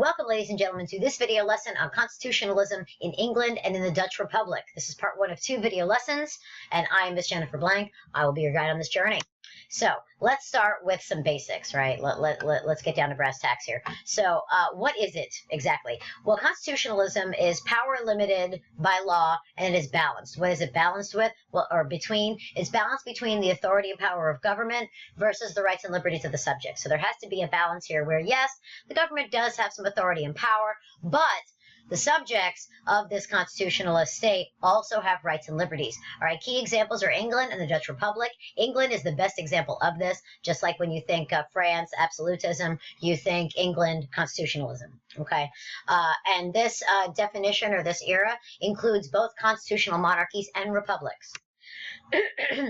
Welcome, ladies and gentlemen, to this video lesson on constitutionalism in England and in the Dutch Republic. This is part one of 2 video lessons, and I am Miss Jennifer Blank. I will be your guide on this journey. So let's start with some basics, right? Let's get down to brass tacks here. So what is it exactly? Well, constitutionalism is power limited by law, and it is balanced. What is it balanced with? Well, or between? It's balanced between the authority and power of government versus the rights and liberties of the subject. So there has to be a balance here where, yes, the government does have some authority and power, but the subjects of this constitutionalist state also have rights and liberties. All right, key examples are England and the Dutch Republic. England is the best example of this, just like when you think France, absolutism, you think England, constitutionalism, okay? And this definition or this era includes both constitutional monarchies and republics.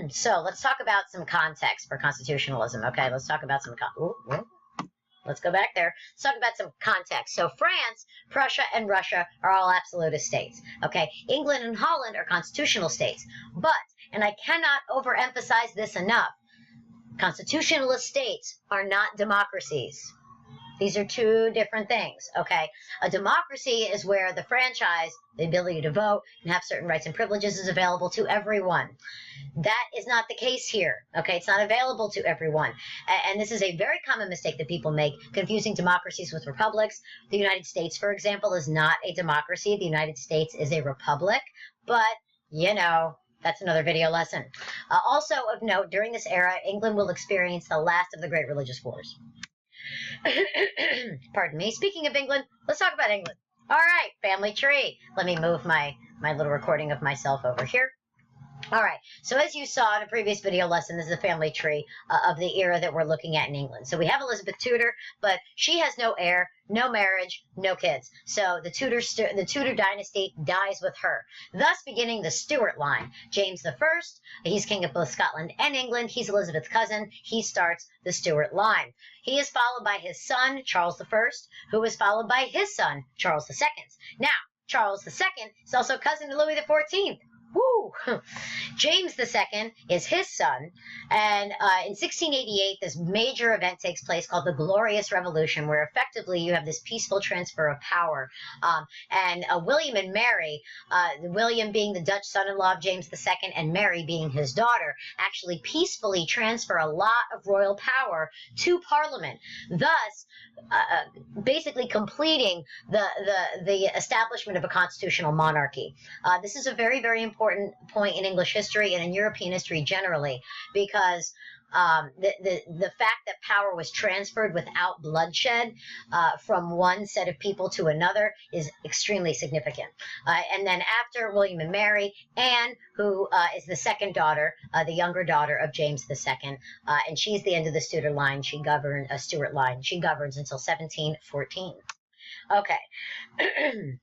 So let's talk about some context for constitutionalism, okay? Let's talk about some Let's go back there. Let's talk about some context. So France, Prussia, and Russia are all absolutist states. Okay, England and Holland are constitutional states. But, and I cannot overemphasize this enough, constitutionalist states are not democracies. These are 2 different things, okay? A democracy is where the franchise, the ability to vote and have certain rights and privileges is available to everyone. That is not the case here, okay? It's not available to everyone. And this is a very common mistake that people make, confusing democracies with republics. The United States, for example, is not a democracy. The United States is a republic, but, you know, that's another video lesson. Also of note, during this era, England will experience the last of the great religious wars. Pardon me. Speaking of England, let's talk about England. All right, family tree. Let me move my little recording of myself over here. All right, so as you saw in a previous video lesson, this is a family tree of the era that we're looking at in England. So we have Elizabeth Tudor, but she has no heir, no marriage, no kids. So the Tudor dynasty dies with her, thus beginning the Stuart line. James I, he's king of both Scotland and England. He's Elizabeth's cousin. He starts the Stuart line. He is followed by his son, Charles I, who is followed by his son, Charles II. Now, Charles II is also cousin to Louis XIV. Woo! James II is his son, and in 1688, this major event takes place called the Glorious Revolution, where effectively you have this peaceful transfer of power. And William and Mary, William being the Dutch son-in-law of James II and Mary being his daughter, actually peacefully transfer a lot of royal power to Parliament, thus basically completing the establishment of a constitutional monarchy. This is a very, very important point in English history and in European history generally, because the fact that power was transferred without bloodshed from one set of people to another is extremely significant. And then after William and Mary, Anne, who is the second daughter, the younger daughter of James II, and she's the end of the Stuart line. She governs Stuart line. She governs until 1714. Okay.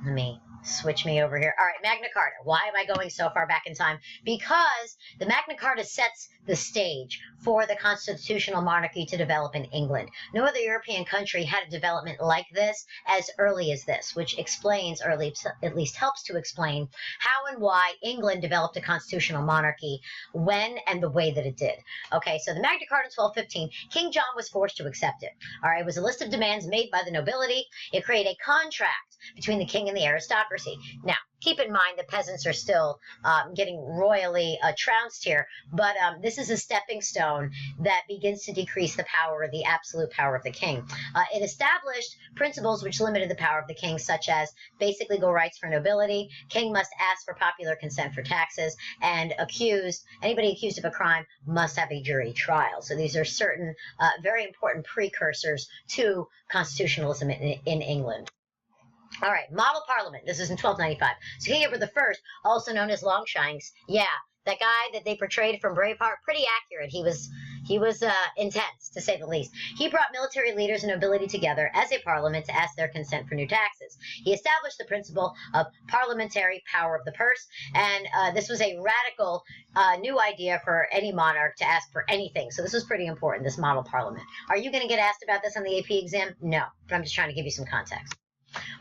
Let me switch me over here. All right, Magna Carta. Why am I going so far back in time? Because the Magna Carta sets the stage for the constitutional monarchy to develop in England. No other European country had a development like this as early as this, which explains, or at least helps to explain, how and why England developed a constitutional monarchy when and the way that it did. Okay, so the Magna Carta in 1215, King John was forced to accept it. All right, it was a list of demands made by the nobility. It created a contract between the king and the aristocracy. Now, keep in mind the peasants are still getting royally trounced here, but this is a stepping stone that begins to decrease the power, the absolute power of the king. It established principles which limited the power of the king, such as basic legal rights for nobility, king must ask for popular consent for taxes, and anybody accused of a crime must have a jury trial. So these are certain very important precursors to constitutionalism in England. All right, model parliament. This is in 1295. So King Edward I, also known as Longshanks, yeah, that guy that they portrayed from Braveheart, pretty accurate. He was intense, to say the least. He brought military leaders and nobility together as a parliament to ask their consent for new taxes. He established the principle of parliamentary power of the purse, and this was a radical new idea for any monarch to ask for anything. So this was pretty important, this model parliament. Are you going to get asked about this on the AP exam? No, but I'm just trying to give you some context.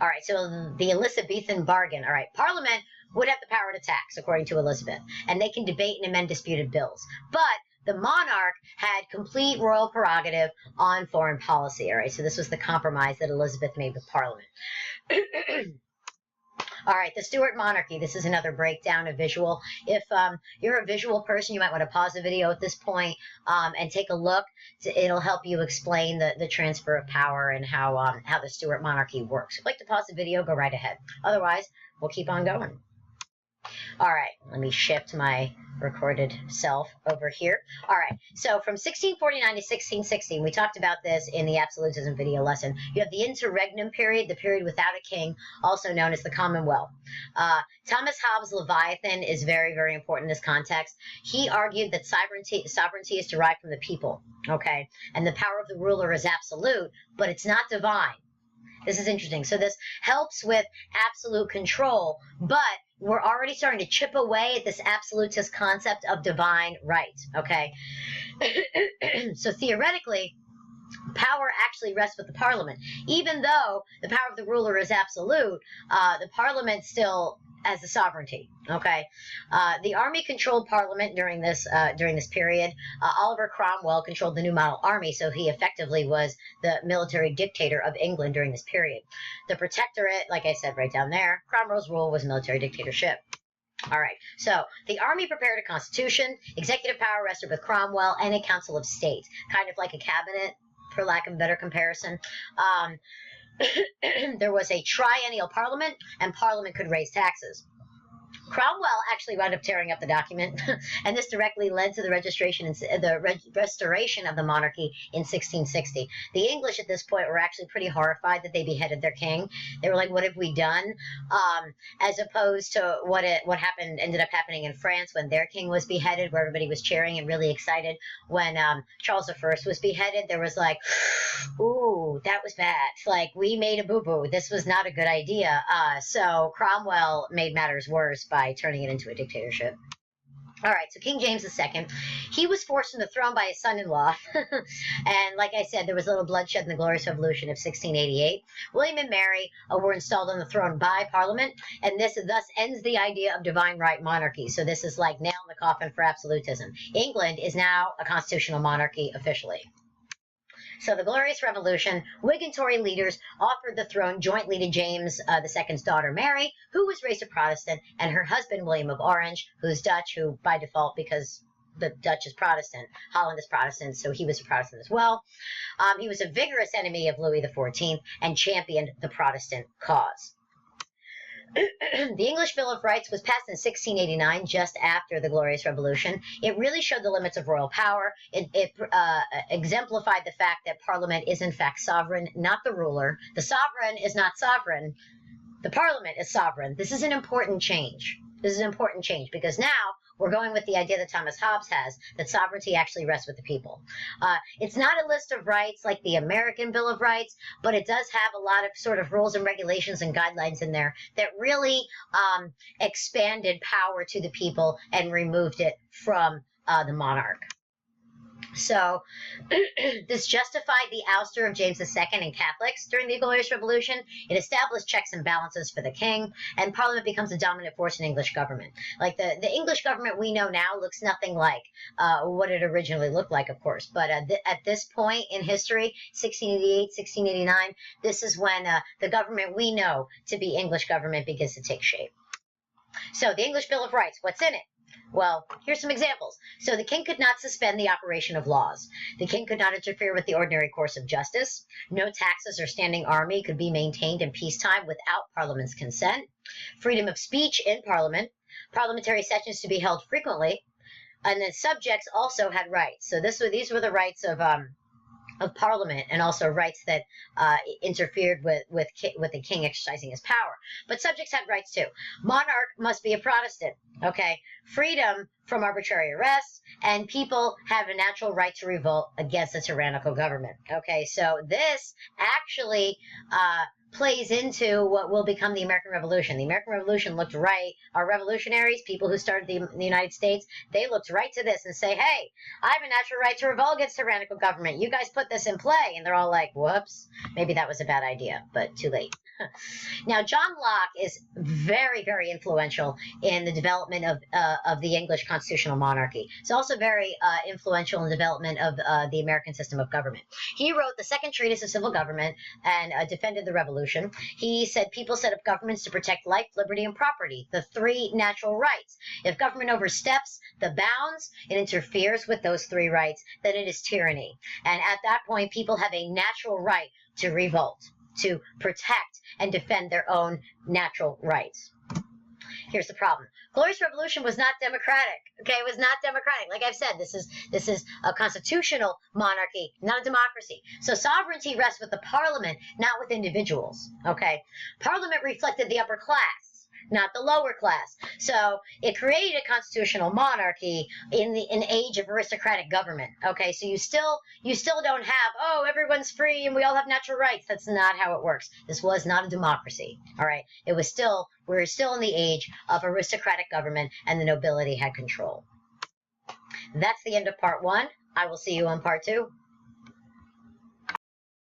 All right, so the Elizabethan Bargain. All right, Parliament would have the power to tax, according to Elizabeth, and they can debate and amend disputed bills. But the monarch had complete royal prerogative on foreign policy. All right, so this was the compromise that Elizabeth made with Parliament. All right, the Stuart monarchy. This is another breakdown of visual. If you're a visual person, you might want to pause the video at this point and take a look. It'll help you explain the transfer of power and how the Stuart monarchy works. If you'd like to pause the video, go right ahead. Otherwise, we'll keep on going. All right, let me shift my recorded self over here. All right, so from 1649 to 1660, we talked about this in the absolutism video lesson. You have the interregnum period, the period without a king, also known as the Commonwealth. Thomas Hobbes' Leviathan is very, very important in this context. He argued that sovereignty is derived from the people, okay? And the power of the ruler is absolute, but it's not divine. This is interesting. So this helps with absolute control, but we're already starting to chip away at this absolutist concept of divine right, okay? So theoretically, power actually rests with the parliament. Even though the power of the ruler is absolute, the parliament still has the sovereignty, okay? The army controlled parliament during this period. Oliver Cromwell controlled the New Model Army, so he effectively was the military dictator of England during this period. The Protectorate, like I said right down there, Cromwell's rule was military dictatorship. All right, so the army prepared a constitution, executive power rested with Cromwell, and a council of state, kind of like a cabinet, for lack of a better comparison. There was a triennial parliament, and parliament could raise taxes. Cromwell actually wound up tearing up the document, and this directly led to the restoration of the monarchy in 1660. The English at this point were actually pretty horrified that they beheaded their king. They were like, "What have we done?" As opposed to what ended up happening in France when their king was beheaded, where everybody was cheering and really excited. When Charles I was beheaded, there was like, "Ooh, that was bad. Like, we made a boo-boo. This was not a good idea." So Cromwell made matters worse by turning it into a dictatorship. All right, so King James II, he was forced from the throne by his son-in-law. And like I said, there was a little bloodshed in the Glorious Revolution of 1688. William and Mary were installed on the throne by Parliament, and this thus ends the idea of divine right monarchy. So this is like nail in the coffin for absolutism. England is now a constitutional monarchy officially. So the Glorious Revolution, Whig and Tory leaders offered the throne jointly to James II's daughter Mary, who was raised a Protestant, and her husband William of Orange, who's Dutch, who by default, because the Dutch is Protestant, Holland is Protestant, so he was a Protestant as well. He was a vigorous enemy of Louis XIV and championed the Protestant cause. The English Bill of Rights was passed in 1689, just after the Glorious Revolution. It really showed the limits of royal power. It exemplified the fact that Parliament is in fact sovereign, not the ruler. The sovereign is not sovereign. The Parliament is sovereign. This is an important change. This is an important change because now we're going with the idea that Thomas Hobbes has, that sovereignty actually rests with the people. It's not a list of rights like the American Bill of Rights, but it does have a lot of sort of rules and regulations and guidelines in there that really expanded power to the people and removed it from the monarch. So this justified the ouster of James II and Catholics during the Glorious Revolution. It established checks and balances for the king, and Parliament becomes a dominant force in English government. Like the English government we know now looks nothing like what it originally looked like, of course. But at this point in history, 1688, 1689, this is when the government we know to be English government begins to take shape. So the English Bill of Rights, what's in it? Well, here's some examples. So the king could not suspend the operation of laws. The king could not interfere with the ordinary course of justice. No taxes or standing army could be maintained in peacetime without Parliament's consent. Freedom of speech in Parliament. Parliamentary sessions to be held frequently. And then subjects also had rights. So these were the rights of Parliament, and also rights that interfered with the king exercising his power. But subjects had rights too. Monarch must be a Protestant, okay? Freedom from arbitrary arrests, and people have a natural right to revolt against a tyrannical government, okay? So this actually plays into what will become the American Revolution. The American Revolution looked right. Our revolutionaries, people who started the United States, they looked right to this and say, hey, I have a natural right to revolt against tyrannical government. You guys put this in play. And they're all like, whoops, maybe that was a bad idea, but too late. Now, John Locke is very, very influential in the development of the English constitutional monarchy. He's also very influential in the development of the American system of government. He wrote the Second Treatise of Civil Government and defended the Revolution. He said people set up governments to protect life, liberty, and property, the three natural rights. If government oversteps the bounds and interferes with those three rights, then it is tyranny. And at that point, people have a natural right to revolt, to protect and defend their own natural rights. Here's the problem. Glorious Revolution was not democratic. Okay, it was not democratic. Like I've said, this is a constitutional monarchy, not a democracy. So sovereignty rests with the parliament, not with individuals. Okay, parliament reflected the upper class, not the lower class. So it created a constitutional monarchy in an age of aristocratic government. Okay, so you still don't have, oh, everyone's free and we all have natural rights. That's not how it works. This was not a democracy. All right, we're still in the age of aristocratic government, and the nobility had control. That's the end of part 1. I will see you on part 2.